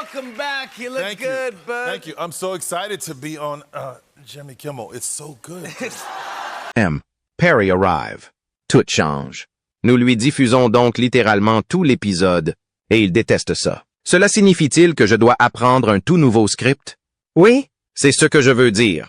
welcome back. You look Thank good, you. bud. Thank you. I'm so excited to be on Jimmy Kimmel. It's so good. M. Perry arrive. Tout change. Nous lui diffusons donc littéralement tout l'épisode, et il déteste ça. Cela signifie-t-il que je dois apprendre un tout nouveau script? Oui, c'est ce que je veux dire.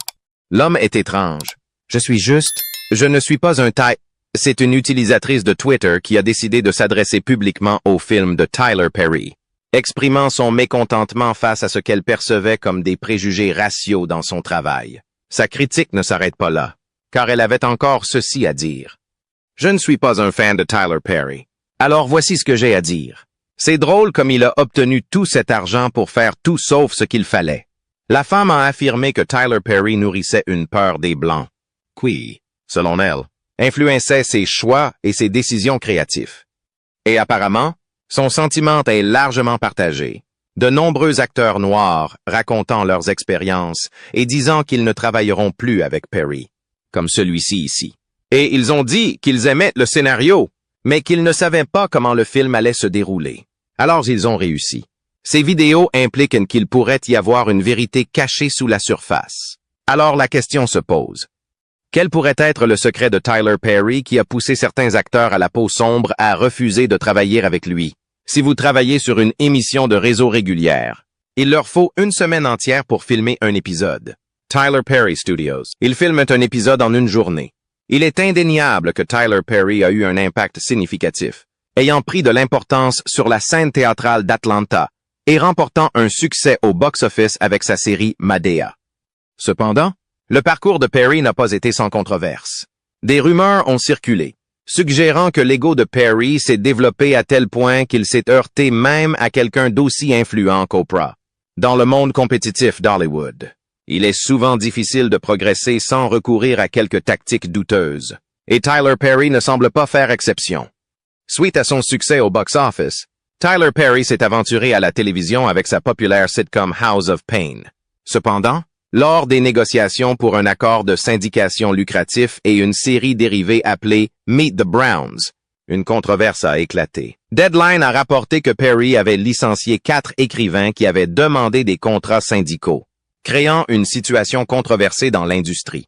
L'homme est étrange. Je ne suis pas un type. C'est une utilisatrice de Twitter qui a décidé de s'adresser publiquement au film de Tyler Perry, exprimant son mécontentement face à ce qu'elle percevait comme des préjugés raciaux dans son travail. Sa critique ne s'arrête pas là, car elle avait encore ceci à dire. Je ne suis pas un fan de Tyler Perry. Alors voici ce que j'ai à dire. C'est drôle comme il a obtenu tout cet argent pour faire tout sauf ce qu'il fallait. La femme a affirmé que Tyler Perry nourrissait une peur des Blancs, qui, selon elle, influençait ses choix et ses décisions créatives. Et apparemment, son sentiment est largement partagé. De nombreux acteurs noirs racontant leurs expériences et disant qu'ils ne travailleront plus avec Perry, comme celui-ci ici. Et ils ont dit qu'ils aimaient le scénario, mais qu'ils ne savaient pas comment le film allait se dérouler. Alors ils ont réussi. Ces vidéos impliquent qu'il pourrait y avoir une vérité cachée sous la surface. Alors la question se pose. Quel pourrait être le secret de Tyler Perry qui a poussé certains acteurs à la peau sombre à refuser de travailler avec lui? Si vous travaillez sur une émission de réseau régulière, il leur faut une semaine entière pour filmer un épisode. Tyler Perry Studios. Ils filment un épisode en une journée. Il est indéniable que Tyler Perry a eu un impact significatif, ayant pris de l'importance sur la scène théâtrale d'Atlanta et remportant un succès au box-office avec sa série Madea. Cependant, le parcours de Perry n'a pas été sans controverse. Des rumeurs ont circulé, suggérant que l'ego de Perry s'est développé à tel point qu'il s'est heurté même à quelqu'un d'aussi influent qu'Oprah. Dans le monde compétitif d'Hollywood, il est souvent difficile de progresser sans recourir à quelques tactiques douteuses, et Tyler Perry ne semble pas faire exception. Suite à son succès au box-office, Tyler Perry s'est aventuré à la télévision avec sa populaire sitcom House of Pain. Cependant, lors des négociations pour un accord de syndication lucratif et une série dérivée appelée Meet the Browns, une controverse a éclaté. Deadline a rapporté que Perry avait licencié 4 écrivains qui avaient demandé des contrats syndicaux, créant une situation controversée dans l'industrie.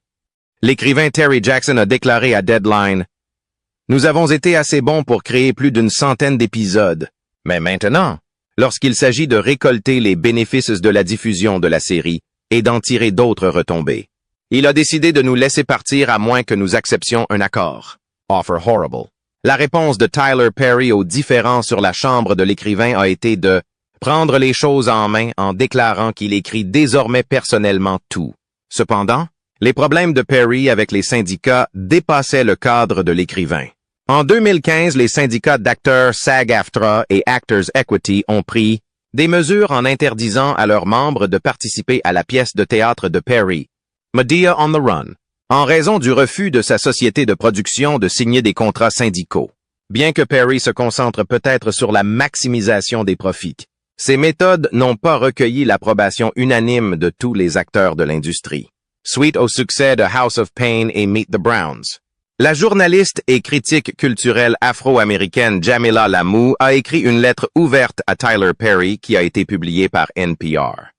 L'écrivain Terry Jackson a déclaré à Deadline « Nous avons été assez bons pour créer plus d'une centaine d'épisodes, mais maintenant, lorsqu'il s'agit de récolter les bénéfices de la diffusion de la série, et d'en tirer d'autres retombées. Il a décidé de nous laisser partir à moins que nous acceptions un accord. Offer horrible. La réponse de Tyler Perry aux différends sur la chambre de l'écrivain a été de prendre les choses en main en déclarant qu'il écrit désormais personnellement tout. Cependant, les problèmes de Perry avec les syndicats dépassaient le cadre de l'écrivain. En 2015, les syndicats d'acteurs SAG-AFTRA et Actors Equity ont pris des mesures en interdisant à leurs membres de participer à la pièce de théâtre de Perry, Madea on the Run, en raison du refus de sa société de production de signer des contrats syndicaux. Bien que Perry se concentre peut-être sur la maximisation des profits, ces méthodes n'ont pas recueilli l'approbation unanime de tous les acteurs de l'industrie. Suite au succès de House of Pain et Meet the Browns, la journaliste et critique culturelle afro-américaine Jamila Lamou a écrit une lettre ouverte à Tyler Perry qui a été publiée par NPR.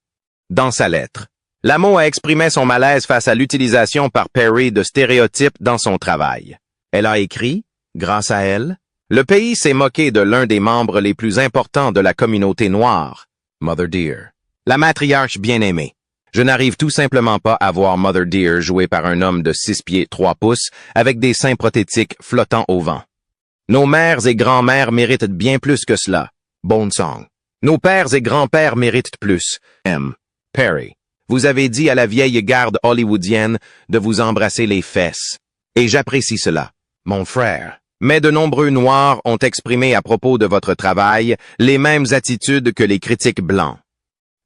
Dans sa lettre, Lamou a exprimé son malaise face à l'utilisation par Perry de stéréotypes dans son travail. Elle a écrit, grâce à elle, le pays s'est moqué de l'un des membres les plus importants de la communauté noire, Mother Dear, la matriarche bien-aimée. Je n'arrive tout simplement pas à voir Mother Dear jouée par un homme de 6 pieds 3 pouces avec des seins prothétiques flottant au vent. Nos mères et grands-mères méritent bien plus que cela. Bone Song. Nos pères et grands-pères méritent plus. M. Perry. Vous avez dit à la vieille garde hollywoodienne de vous embrasser les fesses. Et j'apprécie cela, mon frère. Mais de nombreux Noirs ont exprimé à propos de votre travail les mêmes attitudes que les critiques blancs.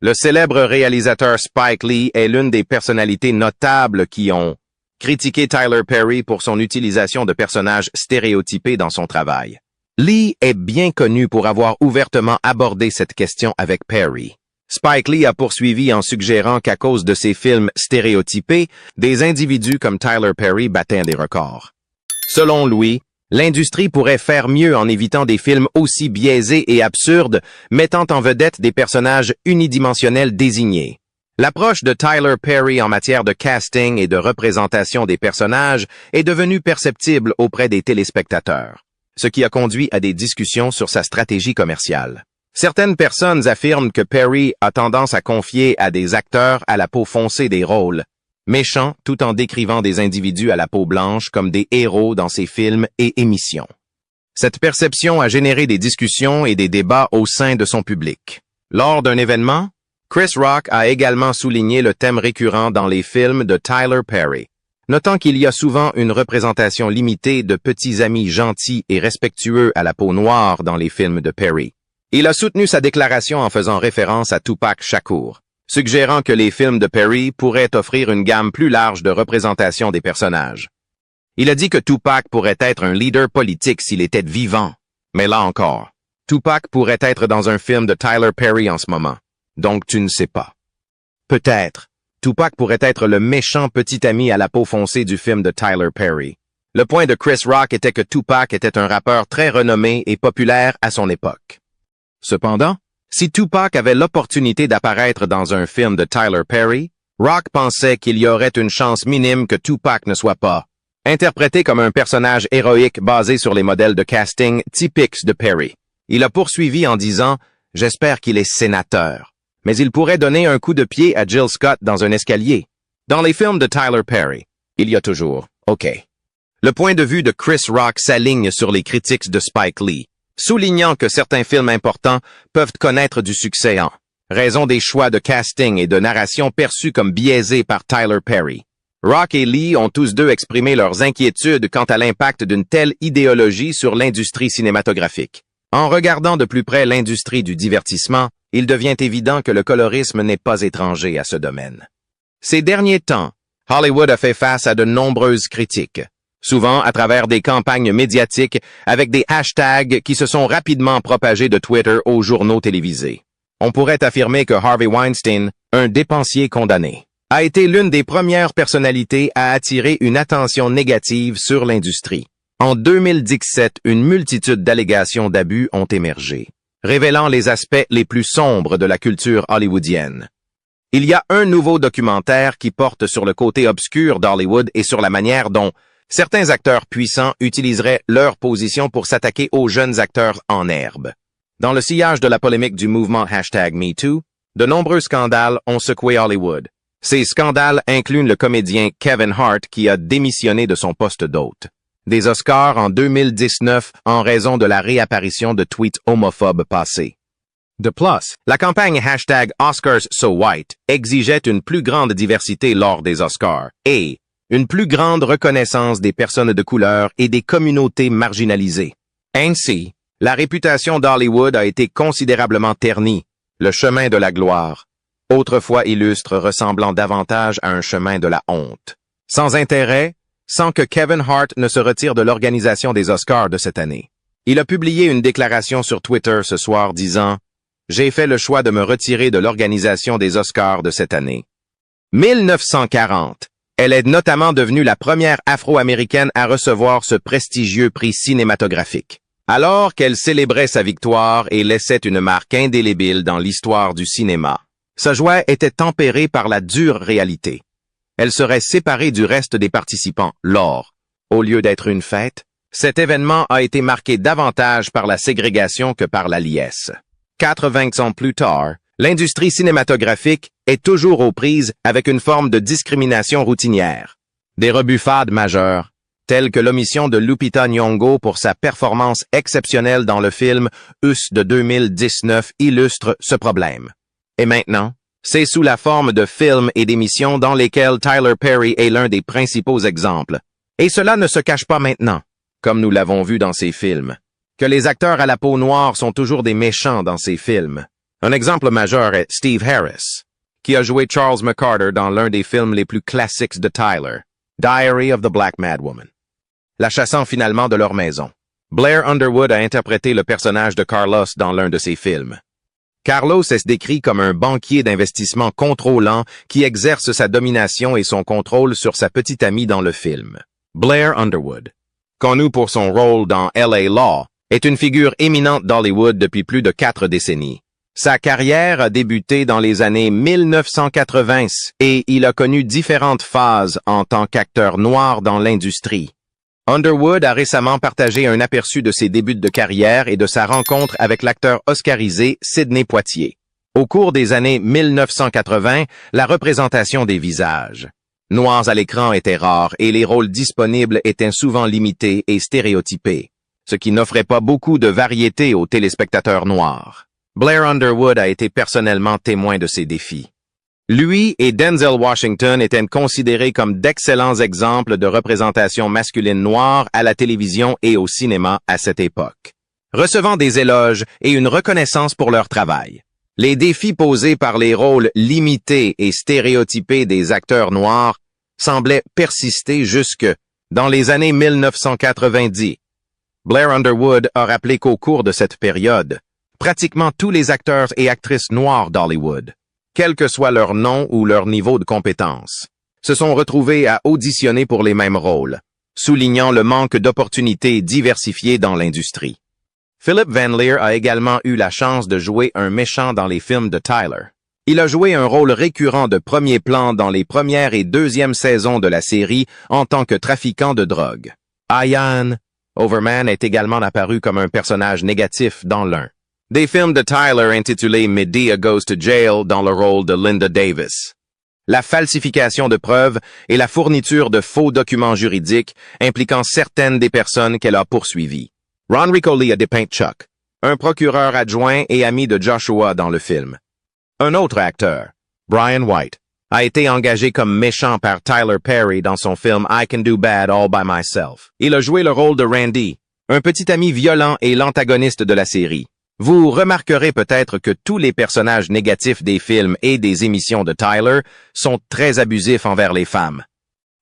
Le célèbre réalisateur Spike Lee est l'une des personnalités notables qui ont critiqué Tyler Perry pour son utilisation de personnages stéréotypés dans son travail. Lee est bien connu pour avoir ouvertement abordé cette question avec Perry. Spike Lee a poursuivi en suggérant qu'à cause de ses films stéréotypés, des individus comme Tyler Perry battaient des records. Selon lui, L'industrie pourrait faire mieux en évitant des films aussi biaisés et absurdes, mettant en vedette des personnages unidimensionnels désignés. L'approche de Tyler Perry en matière de casting et de représentation des personnages est devenue perceptible auprès des téléspectateurs, ce qui a conduit à des discussions sur sa stratégie commerciale. Certaines personnes affirment que Perry a tendance à confier à des acteurs à la peau foncée des rôles, méchants tout en décrivant des individus à la peau blanche comme des héros dans ses films et émissions. Cette perception a généré des discussions et des débats au sein de son public. Lors d'un événement, Chris Rock a également souligné le thème récurrent dans les films de Tyler Perry, notant qu'il y a souvent une représentation limitée de petits amis gentils et respectueux à la peau noire dans les films de Perry. Il a soutenu sa déclaration en faisant référence à Tupac Shakur, suggérant que les films de Perry pourraient offrir une gamme plus large de représentation des personnages. Il a dit que Tupac pourrait être un leader politique s'il était vivant, mais là encore, Tupac pourrait être dans un film de Tyler Perry en ce moment. Donc tu ne sais pas. Peut-être, Tupac pourrait être le méchant petit ami à la peau foncée du film de Tyler Perry. Le point de Chris Rock était que Tupac était un rappeur très renommé et populaire à son époque. Cependant, si Tupac avait l'opportunité d'apparaître dans un film de Tyler Perry, Rock pensait qu'il y aurait une chance minime que Tupac ne soit pas interprété comme un personnage héroïque basé sur les modèles de casting typiques de Perry. Il a poursuivi en disant « J'espère qu'il est sénateur ». Mais il pourrait donner un coup de pied à Jill Scott dans un escalier. Dans les films de Tyler Perry, il y a toujours « OK ». Le point de vue de Chris Rock s'aligne sur les critiques de Spike Lee, soulignant que certains films importants peuvent connaître du succès en raison des choix de casting et de narration perçus comme biaisés par Tyler Perry. Rock et Lee ont tous deux exprimé leurs inquiétudes quant à l'impact d'une telle idéologie sur l'industrie cinématographique. En regardant de plus près l'industrie du divertissement, il devient évident que le colorisme n'est pas étranger à ce domaine. Ces derniers temps, Hollywood a fait face à de nombreuses critiques, souvent à travers des campagnes médiatiques avec des hashtags qui se sont rapidement propagés de Twitter aux journaux télévisés. On pourrait affirmer que Harvey Weinstein, un dépensier condamné, a été l'une des premières personnalités à attirer une attention négative sur l'industrie. En 2017, une multitude d'allégations d'abus ont émergé, révélant les aspects les plus sombres de la culture hollywoodienne. Il y a un nouveau documentaire qui porte sur le côté obscur d'Hollywood et sur la manière dont certains acteurs puissants utiliseraient leur position pour s'attaquer aux jeunes acteurs en herbe. Dans le sillage de la polémique du mouvement #MeToo, de nombreux scandales ont secoué Hollywood. Ces scandales incluent le comédien Kevin Hart qui a démissionné de son poste d'hôte des Oscars en 2019 en raison de la réapparition de tweets homophobes passés. De plus, la campagne #OscarsSoWhite exigeait une plus grande diversité lors des Oscars et une plus grande reconnaissance des personnes de couleur et des communautés marginalisées. Ainsi, la réputation d'Hollywood a été considérablement ternie, le chemin de la gloire, autrefois illustre ressemblant davantage à un chemin de la honte. Sans intérêt, sans que Kevin Hart ne se retire de l'organisation des Oscars de cette année. Il a publié une déclaration sur Twitter ce soir disant « J'ai fait le choix de me retirer de l'organisation des Oscars de cette année. » 1940, elle est notamment devenue la première Afro-Américaine à recevoir ce prestigieux prix cinématographique, alors qu'elle célébrait sa victoire et laissait une marque indélébile dans l'histoire du cinéma. Sa joie était tempérée par la dure réalité. Elle serait séparée du reste des participants lors, au lieu d'être une fête, cet événement a été marqué davantage par la ségrégation que par la liesse. 80 ans plus tard, l'industrie cinématographique est toujours aux prises avec une forme de discrimination routinière. Des rebuffades majeures, telles que l'omission de Lupita Nyong'o pour sa performance exceptionnelle dans le film Us de 2019 illustrent ce problème. Et maintenant, c'est sous la forme de films et d'émissions dans lesquels Tyler Perry est l'un des principaux exemples. Et cela ne se cache pas maintenant, comme nous l'avons vu dans ces films, que les acteurs à la peau noire sont toujours des méchants dans ces films. Un exemple majeur est Steve Harris, qui a joué Charles McCarter dans l'un des films les plus classiques de Tyler, Diary of the Black Madwoman, la chassant finalement de leur maison. Blair Underwood a interprété le personnage de Carlos dans l'un de ses films. Carlos est décrit comme un banquier d'investissement contrôlant qui exerce sa domination et son contrôle sur sa petite amie dans le film. Blair Underwood. connu pour son rôle dans L.A. Law, est une figure éminente d'Hollywood depuis plus de 4 décennies. Sa carrière a débuté dans les années 1980 et il a connu différentes phases en tant qu'acteur noir dans l'industrie. Underwood a récemment partagé un aperçu de ses débuts de carrière et de sa rencontre avec l'acteur oscarisé Sidney Poitier. Au cours des années 1980, la représentation des visages noirs à l'écran était rare et les rôles disponibles étaient souvent limités et stéréotypés, ce qui n'offrait pas beaucoup de variété aux téléspectateurs noirs. Blair Underwood a été personnellement témoin de ces défis. Lui et Denzel Washington étaient considérés comme d'excellents exemples de représentation masculine noire à la télévision et au cinéma à cette époque, recevant des éloges et une reconnaissance pour leur travail. Les défis posés par les rôles limités et stéréotypés des acteurs noirs semblaient persister jusque dans les années 1990. Blair Underwood a rappelé qu'au cours de cette période, pratiquement tous les acteurs et actrices noirs d'Hollywood, quel que soit leur nom ou leur niveau de compétence, se sont retrouvés à auditionner pour les mêmes rôles, soulignant le manque d'opportunités diversifiées dans l'industrie. Philip Van Leer a également eu la chance de jouer un méchant dans les films de Tyler. Il a joué un rôle récurrent de premier plan dans les premières et deuxièmes saisons de la série en tant que trafiquant de drogue. Ian Overman est également apparu comme un personnage négatif dans l'un des films de Tyler intitulé Medea Goes to Jail dans le rôle de Linda Davis. La falsification de preuves et la fourniture de faux documents juridiques impliquant certaines des personnes qu'elle a poursuivies. Ron Ricoli a dépeint Chuck, un procureur adjoint et ami de Joshua dans le film. Un autre acteur, Brian White, a été engagé comme méchant par Tyler Perry dans son film I Can Do Bad All By Myself. Il a joué le rôle de Randy, un petit ami violent et l'antagoniste de la série. Vous remarquerez peut-être que tous les personnages négatifs des films et des émissions de Tyler sont très abusifs envers les femmes.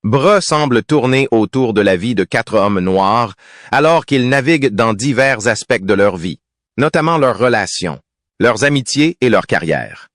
Bras semble tourner autour de la vie de 4 hommes noirs, alors qu'ils naviguent dans divers aspects de leur vie, notamment leurs relations, leurs amitiés et leur carrière.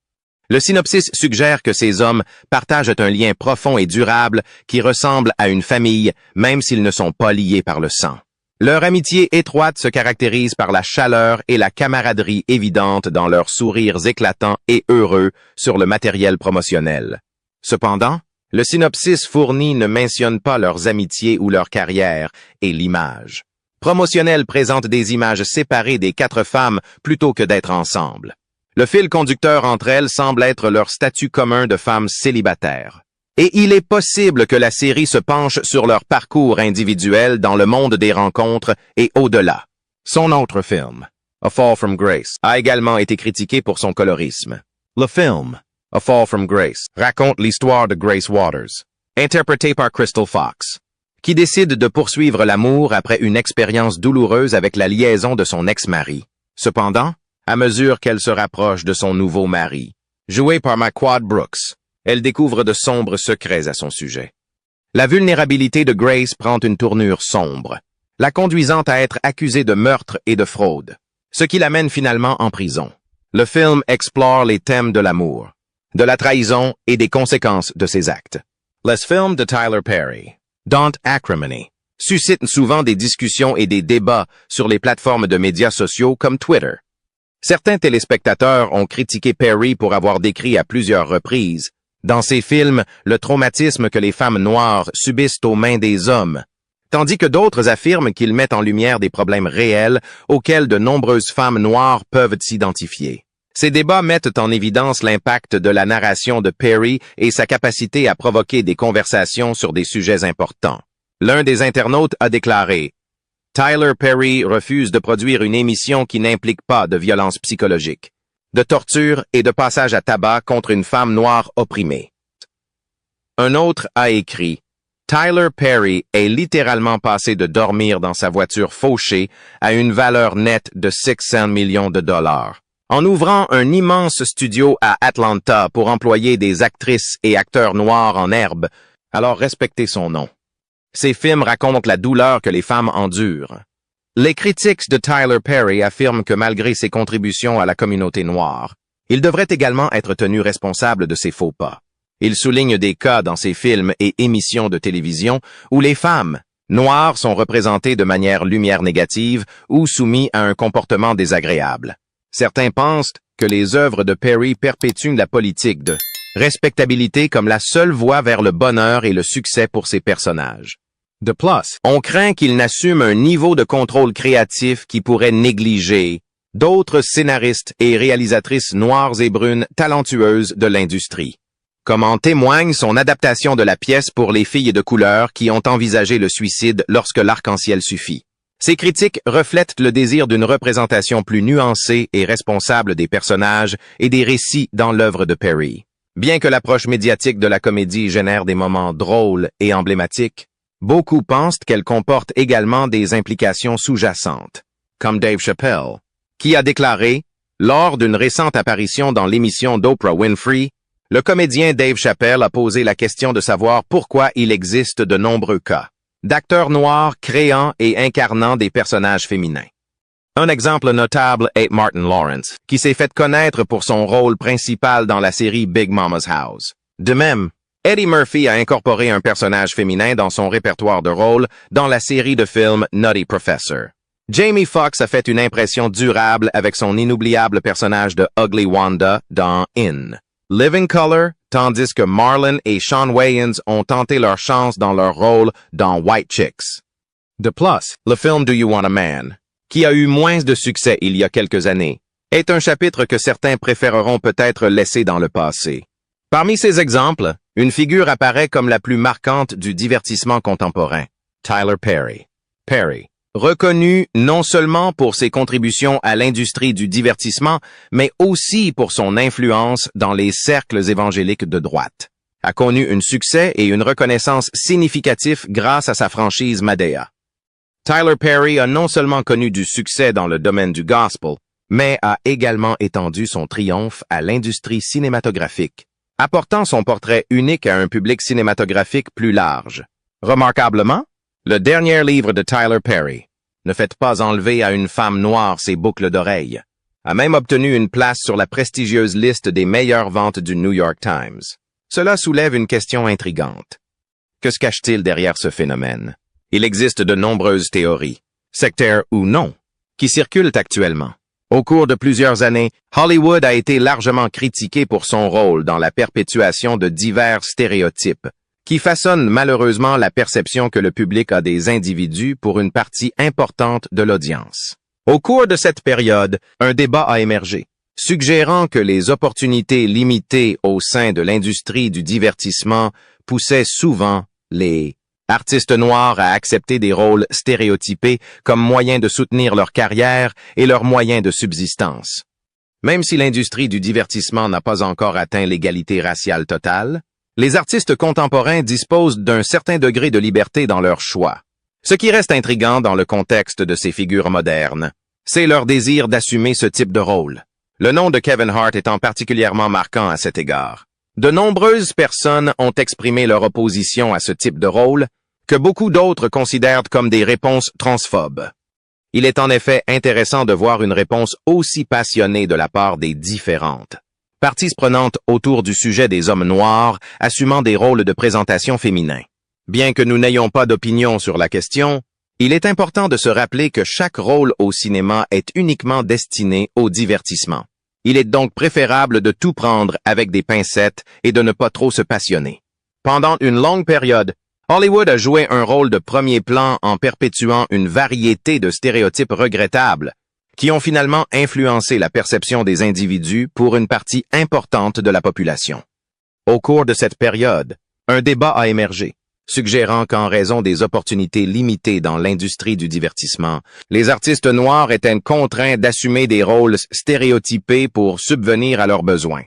Le synopsis suggère que ces hommes partagent un lien profond et durable qui ressemble à une famille, même s'ils ne sont pas liés par le sang. Leur amitié étroite se caractérise par la chaleur et la camaraderie évidente dans leurs sourires éclatants et heureux sur le matériel promotionnel. Cependant, le synopsis fourni ne mentionne pas leurs amitiés ou leur carrière et l'image. Promotionnel présente des images séparées des 4 femmes plutôt que d'être ensemble. Le fil conducteur entre elles semble être leur statut commun de femmes célibataires. Et il est possible que la série se penche sur leur parcours individuel dans le monde des rencontres et au-delà. Son autre film, A Fall from Grace, a également été critiqué pour son colorisme. Le film, A Fall from Grace, raconte l'histoire de Grace Waters, interprétée par Crystal Fox, qui décide de poursuivre l'amour après une expérience douloureuse avec la liaison de son ex-mari. Cependant, à mesure qu'elle se rapproche de son nouveau mari, joué par McQuad Brooks, elle découvre de sombres secrets à son sujet. La vulnérabilité de Grace prend une tournure sombre, la conduisant à être accusée de meurtre et de fraude, ce qui l'amène finalement en prison. Le film explore les thèmes de l'amour, de la trahison et des conséquences de ses actes. Les films de Tyler Perry, Don't Acrimony, suscitent souvent des discussions et des débats sur les plateformes de médias sociaux comme Twitter. Certains téléspectateurs ont critiqué Perry pour avoir décrit à plusieurs reprises dans ses films le traumatisme que les femmes noires subissent aux mains des hommes, tandis que d'autres affirment qu'il met en lumière des problèmes réels auxquels de nombreuses femmes noires peuvent s'identifier. Ces débats mettent en évidence l'impact de la narration de Perry et sa capacité à provoquer des conversations sur des sujets importants. L'un des internautes a déclaré « Tyler Perry refuse de produire une émission qui n'implique pas de violence psychologique, de torture et de passage à tabac contre une femme noire opprimée. » Un autre a écrit « Tyler Perry est littéralement passé de dormir dans sa voiture fauchée à une valeur nette de 600 millions de dollars. En ouvrant un immense studio à Atlanta pour employer des actrices et acteurs noirs en herbe, alors respectez son nom. Ces films racontent la douleur que les femmes endurent. Les critiques de Tyler Perry affirment que malgré ses contributions à la communauté noire, il devrait également être tenu responsable de ses faux pas. Il souligne des cas dans ses films et émissions de télévision où les femmes, Noirs sont représentés de manière lumière négative ou soumis à un comportement désagréable. Certains pensent que les œuvres de Perry perpétuent la politique de respectabilité comme la seule voie vers le bonheur et le succès pour ses personnages. De plus, on craint qu'il n'assume un niveau de contrôle créatif qui pourrait négliger d'autres scénaristes et réalisatrices noires et brunes talentueuses de l'industrie. Comme en témoigne son adaptation de la pièce pour les filles de couleur qui ont envisagé le suicide lorsque l'arc-en-ciel suffit. Ces critiques reflètent le désir d'une représentation plus nuancée et responsable des personnages et des récits dans l'œuvre de Perry. Bien que l'approche médiatique de la comédie génère des moments drôles et emblématiques, beaucoup pensent qu'elle comporte également des implications sous-jacentes, comme Dave Chappelle, qui a déclaré, lors d'une récente apparition dans l'émission d'Oprah Winfrey, le comédien Dave Chappelle a posé la question de savoir pourquoi il existe de nombreux cas d'acteurs noirs créant et incarnant des personnages féminins. Un exemple notable est Martin Lawrence, qui s'est fait connaître pour son rôle principal dans la série Big Mama's House. De même, Eddie Murphy a incorporé un personnage féminin dans son répertoire de rôles dans la série de films Nutty Professor. Jamie Foxx a fait une impression durable avec son inoubliable personnage de Ugly Wanda dans In Living Color, tandis que Marlon et Shawn Wayans ont tenté leur chance dans leur rôle dans White Chicks. De plus, le film Do You Want a Man, qui a eu moins de succès il y a quelques années, est un chapitre que certains préféreront peut-être laisser dans le passé. Parmi ces exemples, une figure apparaît comme la plus marquante du divertissement contemporain, Tyler Perry. Perry, reconnu non seulement pour ses contributions à l'industrie du divertissement, mais aussi pour son influence dans les cercles évangéliques de droite, a connu un succès et une reconnaissance significatifs grâce à sa franchise Madea. Tyler Perry a non seulement connu du succès dans le domaine du gospel, mais a également étendu son triomphe à l'industrie cinématographique, apportant son portrait unique à un public cinématographique plus large. Remarquablement, le dernier livre de Tyler Perry, Ne faites pas enlever à une femme noire ses boucles d'oreilles, a même obtenu une place sur la prestigieuse liste des meilleures ventes du New York Times. Cela soulève une question intrigante. Que se cache-t-il derrière ce phénomène? Il existe de nombreuses théories, sectaires ou non, qui circulent actuellement. Au cours de plusieurs années, Hollywood a été largement critiqué pour son rôle dans la perpétuation de divers stéréotypes, qui façonnent malheureusement la perception que le public a des individus pour une partie importante de l'audience. Au cours de cette période, un débat a émergé, suggérant que les opportunités limitées au sein de l'industrie du divertissement poussaient souvent les artistes noirs à accepter des rôles stéréotypés comme moyen de soutenir leur carrière et leurs moyens de subsistance. Même si l'industrie du divertissement n'a pas encore atteint l'égalité raciale totale, les artistes contemporains disposent d'un certain degré de liberté dans leurs choix. Ce qui reste intriguant dans le contexte de ces figures modernes, c'est leur désir d'assumer ce type de rôle. Le nom de Kevin Hart étant particulièrement marquant à cet égard. De nombreuses personnes ont exprimé leur opposition à ce type de rôle, que beaucoup d'autres considèrent comme des réponses transphobes. Il est en effet intéressant de voir une réponse aussi passionnée de la part des différentes parties prenantes autour du sujet des hommes noirs assumant des rôles de présentation féminins. Bien que nous n'ayons pas d'opinion sur la question, il est important de se rappeler que chaque rôle au cinéma est uniquement destiné au divertissement. Il est donc préférable de tout prendre avec des pincettes et de ne pas trop se passionner. Pendant une longue période, Hollywood a joué un rôle de premier plan en perpétuant une variété de stéréotypes regrettables qui ont finalement influencé la perception des individus pour une partie importante de la population. Au cours de cette période, un débat a émergé, suggérant qu'en raison des opportunités limitées dans l'industrie du divertissement, les artistes noirs étaient contraints d'assumer des rôles stéréotypés pour subvenir à leurs besoins.